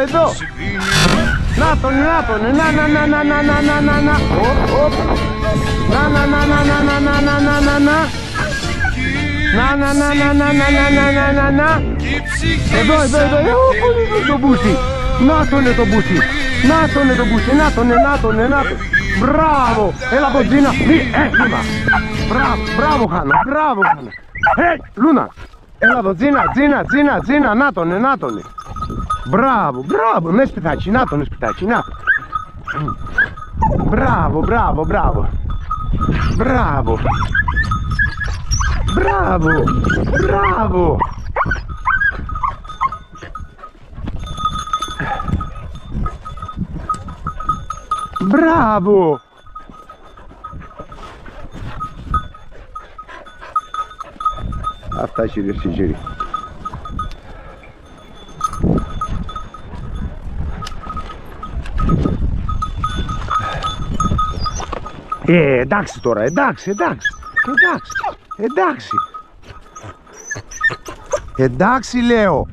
Εδώ. Να τον. Να. Οπ. Να. Εδώ. Το μπούσι. Να τον το μπούσι. Να τον. Μπράβο. Έλα από Τζίνα. Λούνα. Μπράβο Χάνα. Λούνα. Έλα εδώ Τζίνα. Να τον. Μπράβο. Ναι σπιτάκι. Να τον σπιτάκι. Να. Μπράβο. Μπράβο. Αυτά κυρίες και κύριοι. Εντάξει τώρα, εντάξει. Εντάξει λέω.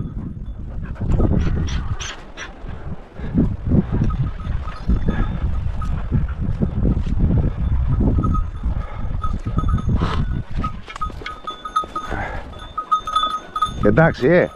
Εντάξει,